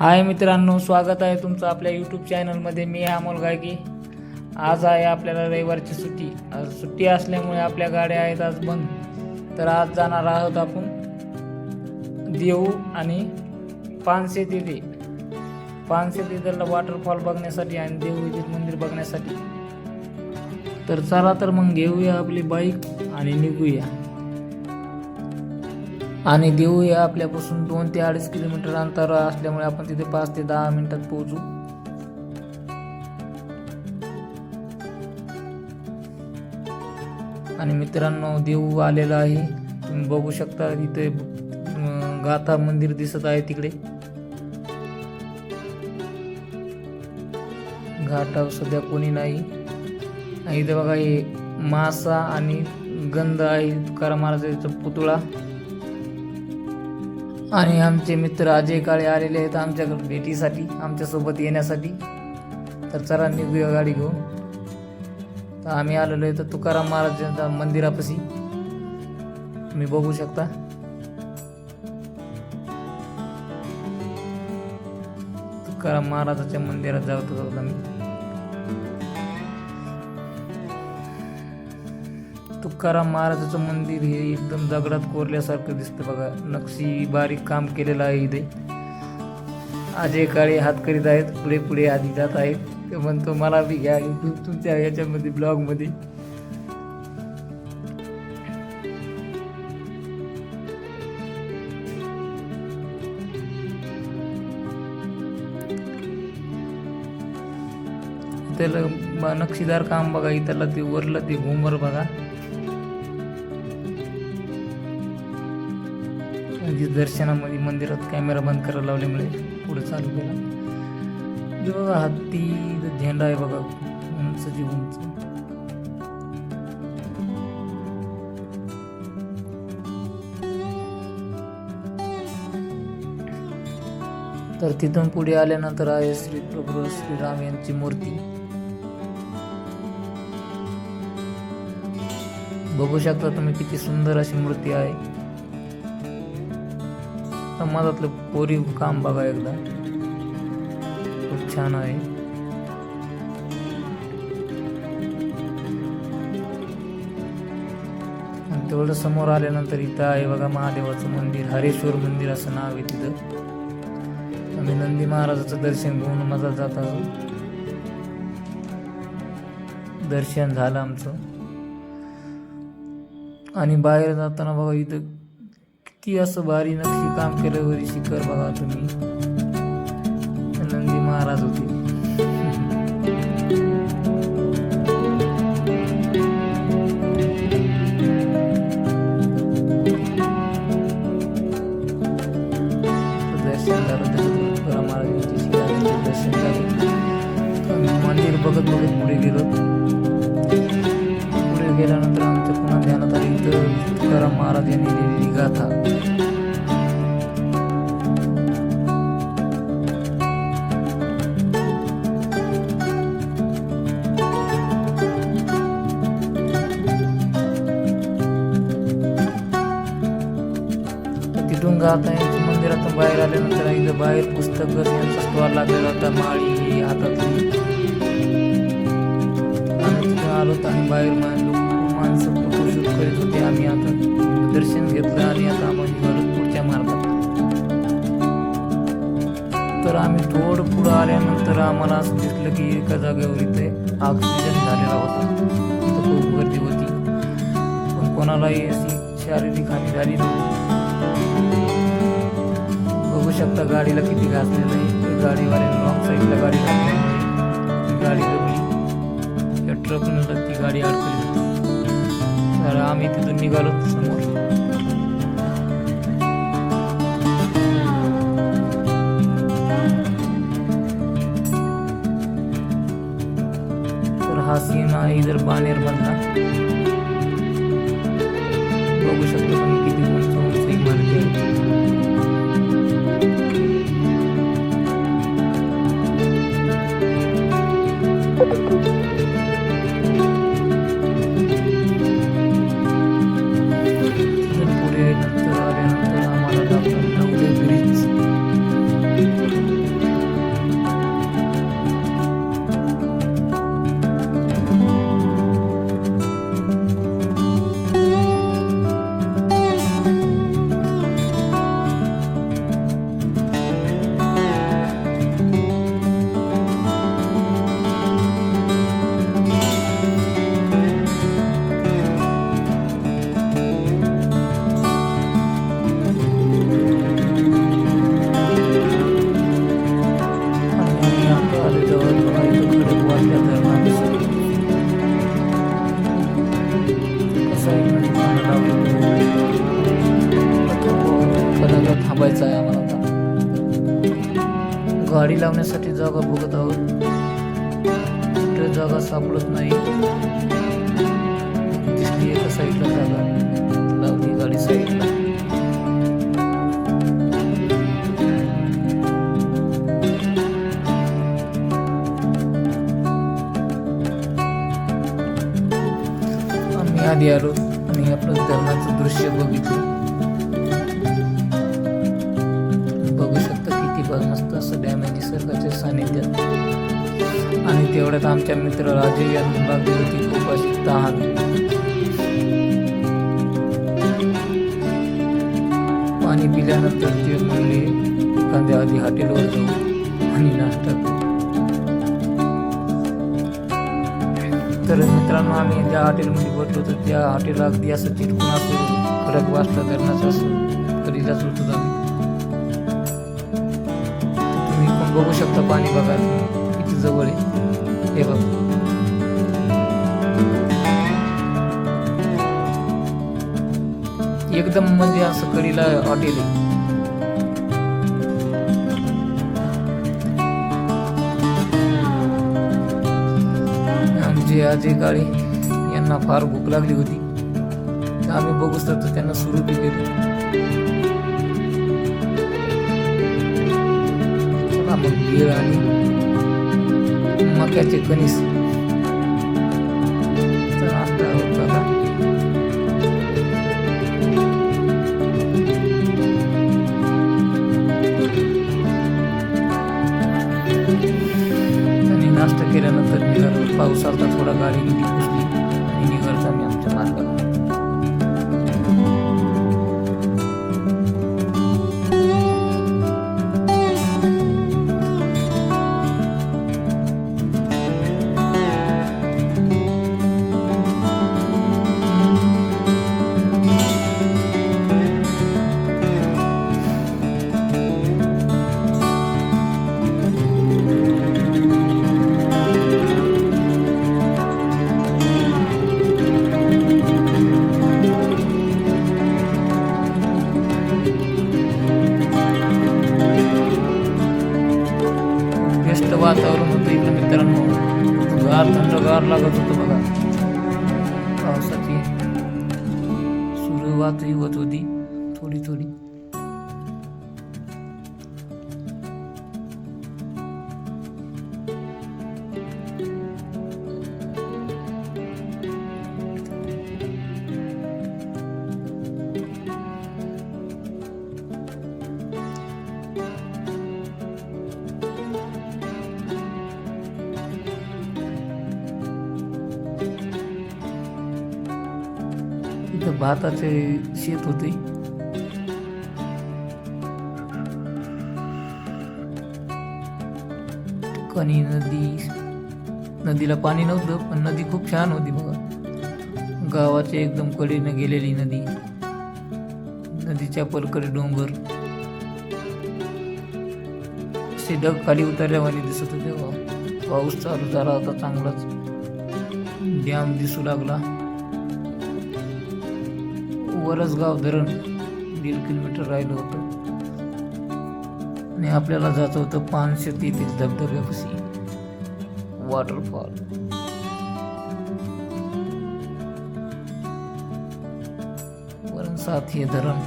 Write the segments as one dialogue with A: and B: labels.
A: हाय मित्रांनो, स्वागत आहे तुमचं आपल्या यूट्यूब चॅनलमध्ये. मी अमोल गायकी. आज आहे आपल्याला रविवारची सुट्टी. आज सुट्टी असल्यामुळे आपल्या गाड्या आहेत आज बंद. तर आज जाणार आहोत आपण देऊ आणि पानशे तिथला वॉटरफॉल बघण्यासाठी आणि देऊ मंदिर बघण्यासाठी. तर चला तर मग घेऊया आपली बाईक आणि निघूया. आणि देऊ या आपल्यापासून 2 ते 2.5 किलोमीटर अंतर असल्यामुळे आपण तिथे 5 ते 10 मिनिटात पोहोचू. आणि मित्रांनो, देऊ आलेला आहे. तुम्ही बघू शकता इथे गाथा मंदिर दिसत आहे. तिकडे घाटावर सध्या कोणी नाही. इथे बघा, हे मासा आणि गंध आहे, तुकाराम महाराजांचा पुतळा. आणि आमचे मित्र अजय काळे आलेले आहेत आमच्याकडे भेटीसाठी, आमच्यासोबत येण्यासाठी. तर चला निघूया गाडी घेऊन. तर आम्ही आलेलो आहे तर तुकाराम महाराजांच्या मंदिरापाशी. तुम्ही बघू शकता. तुकाराम महाराजांच्या मंदिरात जात होतो आम्ही. तुकाराम महाराजाचं मंदिर हे एकदम दगडात कोरल्यासारखं दिसतं बघा. नक्षी बारीक काम केलेलं आहे इथे. अजय काळे हात करीत आहेत, पुढे पुढे आधी जात आहेत. ते म्हणतो मला बी घ्या तुमच्या याच्यामध्ये ब्लॉग मध्ये. त्याला नक्षीदार काम बघा. इथला ते वरलं ते घुमर बघा. दर्शनामध्ये मंदिरात कॅमेरा बंद करायला लावल्यामुळे पुढे चालू केला. बघा हत्ती झेंडा आहे बघा, उंचची उंच. तर तिथून पुढे आल्यानंतर आहे श्री प्रभू श्रीराम यांची मूर्ती. बघू शकता तुम्ही किती सुंदर अशी मूर्ती आहे. समाजातलं कोरीव काम बघा एकदा, खूप छान आहे. आणि तेवढं समोर आल्यानंतर इथं आहे बघा महादेवाचं मंदिर, हरेश्वर मंदिर असं नाव आहे तिथं. आम्ही नंदी महाराजाचं दर्शन घेऊन मजा जात आहोत. दर्शन झालं आमचं. आणि बाहेर जाताना बघा इथं किती असं भारी नक्षी काम केलं. वरी शिखर बघा तुम्ही, नंदी महाराज होते. दर्शन झालं तुकाराम महाराजांचे शिखराचे दर्शन झाले. मंदिर बघत बघत पुढे गेलो. पुढे गेल्यानंतर आमच्या पुन्हा ध्यानात आली इथं तुकाराम महाराज यांनी लिहिलेली गाथा. तिथून गाथा यांच्या मंदिरातून बाहेर आल्यानंतर इथं बाहेर पुस्तक यांचा स्टॉल लागलेला होता, माळी हातातली. आम्ही तिथं आलो आणि बाहेर माणसं फोटोशूट करीत होते. आम्ही आता दर्शन घेतलं आणि आता आम्ही निघालो पुढच्या मार्गात. तर आम्ही थोडं पुढं आल्यानंतर आम्हाला असं दिसलं की एका जागेवर इथे ऑक्सिजन झालेला होता. तिथं खूप गर्दी होती, पण कोणालाही अशी शारीरिक हानी झाली नव्हती. बघू शकता गाडीला किती घासलेलं आहे. गाडीवाल्याने रॉंग साईडला गाडी घातल्यामुळे गाडी दबली. त्या ट्रकनं ती गाडी अडकली होती. तर आम्ही तिथून निघालो समोर. तर हा सीन आहे इधर बानेर मधला. बघू शकता तुम्ही किती उंच उंच इमारती आहे. पुढे नंतर आल्यानंतर आम्हाला दाखवलं ब्रिज. गाडी लावण्यासाठी जागा बघत आहोत. कुठे जागा सापडत नाही. दिसली एका साईडला जागा, लावली गाडी साईडला. आम्ही आधी आलो आणि आपलं धरणाचं दृश्य बघितलं. बघू शकता किती मस्त असं डॅम आहे निसर्गाच्या सानिध्यात. आणि तेवढ्यात आमच्या मित्र राजे यांनी लागली होती खूप अशी तहान. पाणी पिल्यानंतर ते म्हणले एखाद्या आधी हॉटेलवर जाऊ आणि नाश्ता करू. तर मित्रांनो, आम्ही ज्या हॉटेलमध्ये बसलो होतो त्या हॉटेल अगदी असं चिटकून असं खडक वाजता धरणाचं असं कधीलाच होतो आम्ही. तुम्ही पण बघू शकता पाणी बघा किती जवळ आहे. हे बघा, एकदम म्हणजे असं कडीला हॉटेल आहे. आमचे अजय काळे यांना फार भूक लागली होती. आम्ही बघू शकतो त्यांना सुरू बी केली. चला मग बेळ आणि मक्याचे कणीस नाश्ता होता. आणि नाश्ता केल्यानंतर निघालो. पाऊस आलता, थोडा गाडी गेली पुसली आणि निघालो आम्ही आमच्या मार्गाला. वातावरण होतं इथं मित्रांनो. थंडगार लागत होतं बघा. पावसाची सुरुवातही होत होती थोडी थोडी. इथं भाताचे शेत होते. कणी नदीला पाणी नव्हतं पण नदी खूप छान होती बघा. गावाच्या एकदम कडेने गेलेली नदी. नदीच्या पलीकडे डोंगर. असे ढग खाली उतरल्यावानी दिसत होते. पाऊस चालू झाला होता चांगलाच. डॅम दिसू लागला. वरसगाव धरण 1.5 किलोमीटर राहिलं होतं आणि आपल्याला जायचं होतं 530 धबधब्यापाशी वॉटरफॉल. वरसात हे धरण.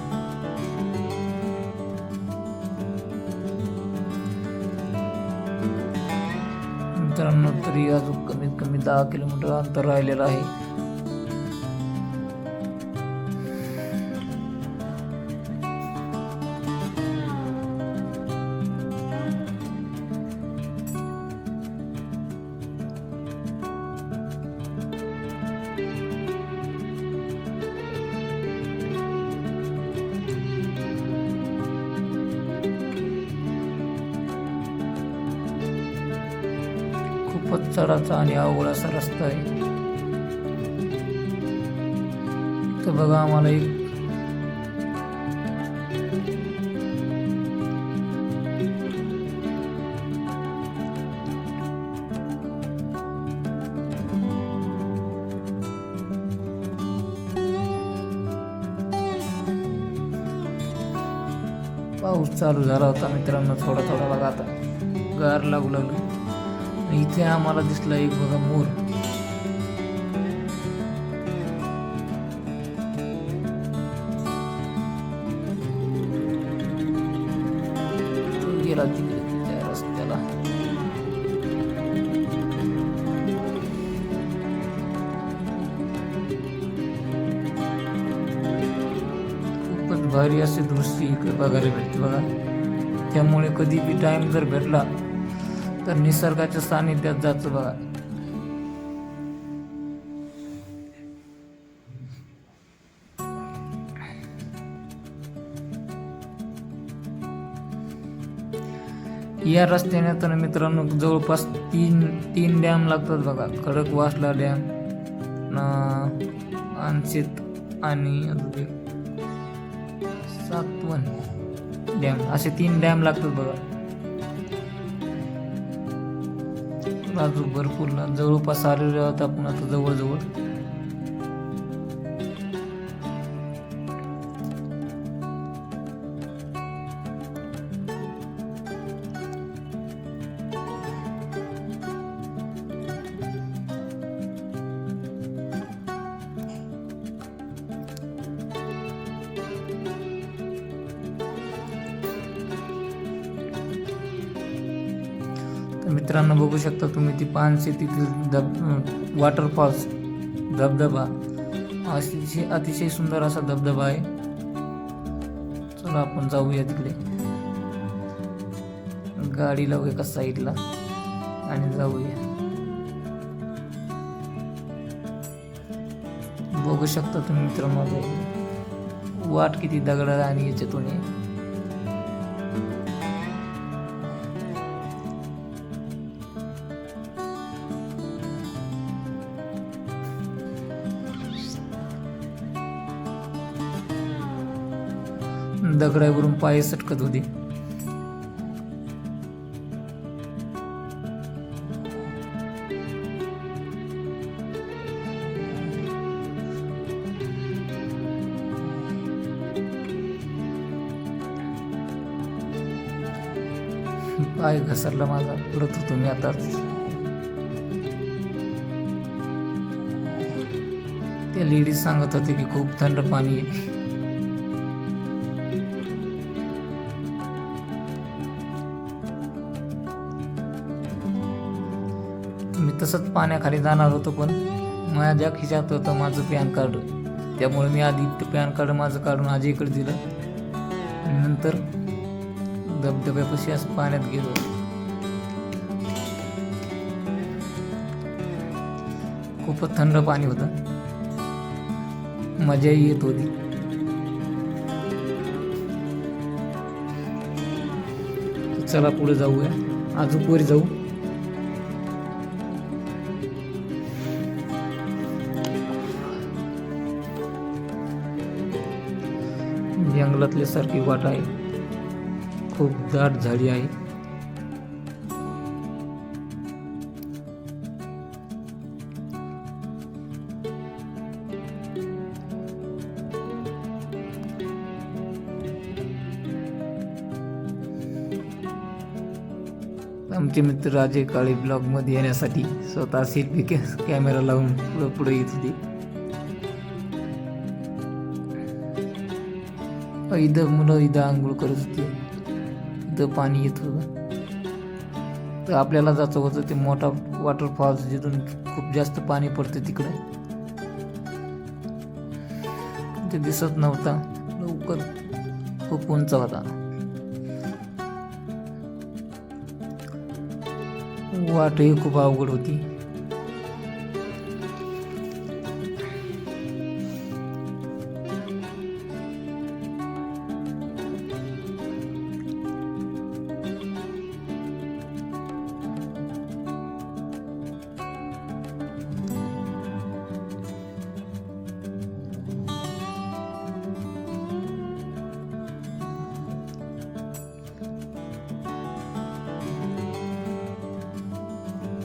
A: मित्रांनो, तरी अजून कमीत कमी 10 किलोमीटर अंतर राहिलेलं आहे. खूपच चढाचा आणि अवघड असा रस्ता आहे. तर बघा, आम्हाला एक पाऊस चालू झाला होता मित्रांनो, थोडा थोडा बघा आता गार लागू लागलं. इथे आम्हाला दिसला एक बघा मोर. तो गेला तिकडे त्या रस्त्याला. खूपच भारी असे दृश्य इकडे बघायला भेटते बघा. त्यामुळे कधी बी टाइम जर भेटला तर निसर्गाच्या सानिध्यात जायचं बघा. या रस्त्याने तर मित्रांनो जवळपास तीन डॅम लागतात बघा. खडकवासला डॅम, अनशित आणि सातवन डॅम, असे 3 डॅम लागतात बघा. बाजू भरपूर जवळपास आलेले आहोत आपण आता जवळजवळ. मित्रांनो बघू शकता तुम्ही ती पानशे तिथील वॉटरफॉल्स धबधबा, अतिशय सुंदर असा धबधबा आहे. चला आपण जाऊया तिकडे, गाडी लावू एका साईडला आणि जाऊया. बघू शकता तुम्ही मित्रांनो वाट किती दगडा आणि याच्यातून आहे. दगडावरून पाय सटकत होते. पाय घसरला माझा, पडत होतो मी आता. त्या लेडीज सांगत होते की खूप थंड पाणी आहे. मी तसंच पाण्याखाली जाणार होतो, पण माझ्या खिशात होतं माझं पॅन कार्ड. त्यामुळे मी आधी पॅन कार्ड माझं काढून आजीकडे दिलं आणि नंतर धबधब्यापाशी असं पाण्यात गेलो. खूपच थंड पाणी होतं, मजाही येत होती. चला पुढे जाऊया, अजून वर जाऊ. जंगलातल्या सारखी वाट आहे, खूप दाट झाडी आहे. आमचे मित्र राजे काळे ब्लॉग मध्ये येण्यासाठी स्वतः सेल्फी कॅमेरा लावून पुढे येत होते. इथं मुलं इथं आंघोळ करत होती, इथं पाणी येत होतं. तर आपल्याला जायचं होतं ते मोठा वॉटरफॉल्स, जिथून खूप जास्त पाणी पडतं तिकडे. ते दिसत नव्हता लवकर, खूप उंच होता. वाटही खूप अवघड होती.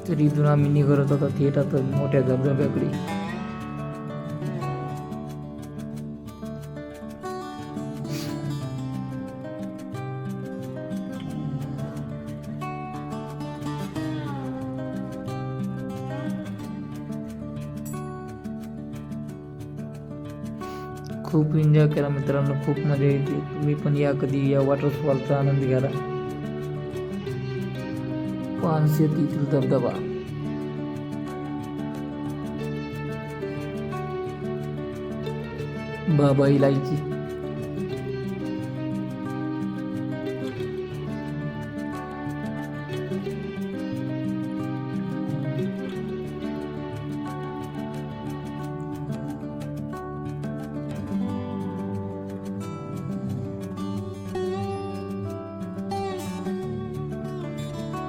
A: तर इथून आम्ही निघत होता थेट आता मोठ्या धबधब्याकडे. खूप एन्जॉय केला मित्रांनो, खूप मजा येते. तुम्ही पण या कधी या वॉटरफॉलचा आनंद घ्यायला. पानशेत येथील धबधबा. बाबा इलायची.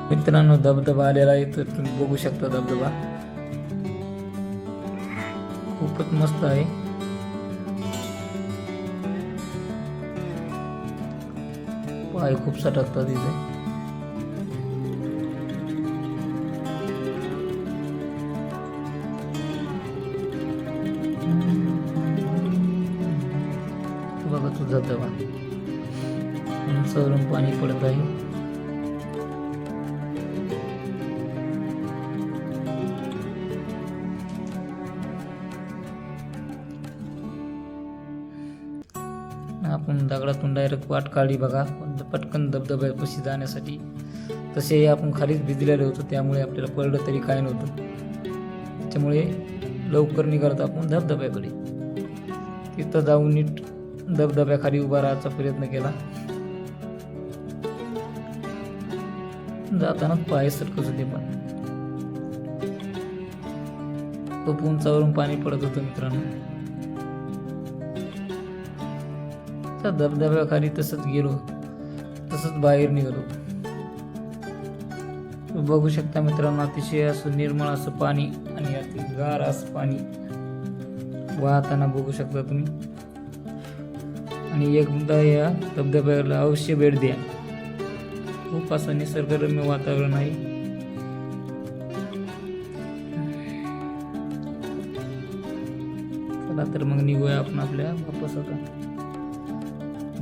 A: मित्रांनो धबधबा आलेला आहे, तर तुम्ही बघू शकता धबधबा खूपच मस्त आहे. पाय खूप सटकतात इथे. बघा तो धबधबा उंचावरून पाणी पडत आहे. आपण दगडातून डायरेक्ट वाट काढली बघा पटकन धबधब्यापाशी जाण्यासाठी. तसे आपण खालीच भिजलेलो होतो, त्यामुळे आपल्याला पडलं तरी काय नव्हतं. त्याच्यामुळे लवकर निघालो आपण धबधब्याकडे. तिथं जाऊन नीट धबधब्याखाली उभा राहायचा प्रयत्न केला. जाताना पाय सरकत होते, पण खूप उंचावरून पाणी पडत होतं मित्रांनो. धबधब्याखाली तसंच गेलो, तसंच बाहेर निघालो. बघू शकता मित्रांनो, अतिशय असं निर्मळ असं पाणी आणि यातील गार असं पाणी वाहताना बघू शकता तुम्ही. आणि एकदा या धबधब्याला अवश्य भेट द्या. खूप असं निसर्गरम्य वातावरण आहे. चला तर मग निघूया आपण आपल्या वापस आता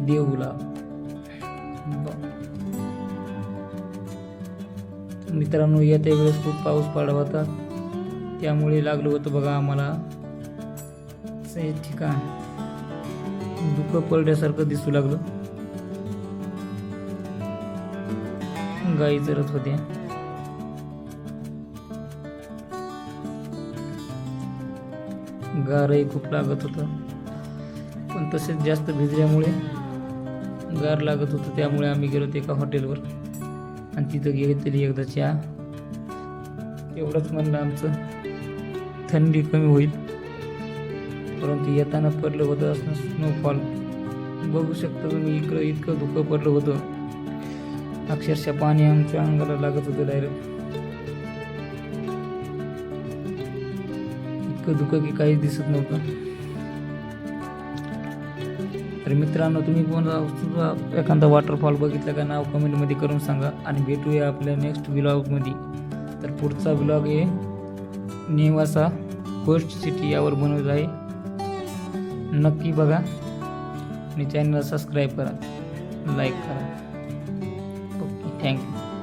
A: देऊला. मित्रांनो येत्या वेळेस खूप पाऊस पडला होता, त्यामुळे लागलं होतं बघा आम्हाला ठिकाण दुःख पडल्यासारखं दिसू लागलं. गायी चरत होत्या. गारही खूप लागत होतं, पण तसेच जास्त भिजल्यामुळे गार लागत होतं. त्यामुळे आम्ही गेलो एका हॉटेलवर आणि तिथं घेतली एकदा चहा. एवढंच म्हणलं आमचं थंडी कमी होईल, परंतु येताना पडलं होतं असं स्नोफॉल. बघू शकता तुम्ही, इकडं इतकं धुकं पडलं होतं, अक्षरशः पाणी आमच्या अंगाला लागत होतं डायरेक्ट. इतकं धुकं की काहीच दिसत नव्हतं. तर मित्रांनो तुम्ही पण एखादा वॉटरफॉल बघितलं का, नाव कमेंटमध्ये करून सांगा. आणि भेटूया आपल्या नेक्स्ट व्लॉगमध्ये. तर पुढचा व्लॉग हे नेवासा गोस्ट सिटी यावर बनवत आहे. नक्की बघा आणि चॅनलला सबस्क्राईब करा, लाईक करा. Okay, thank you.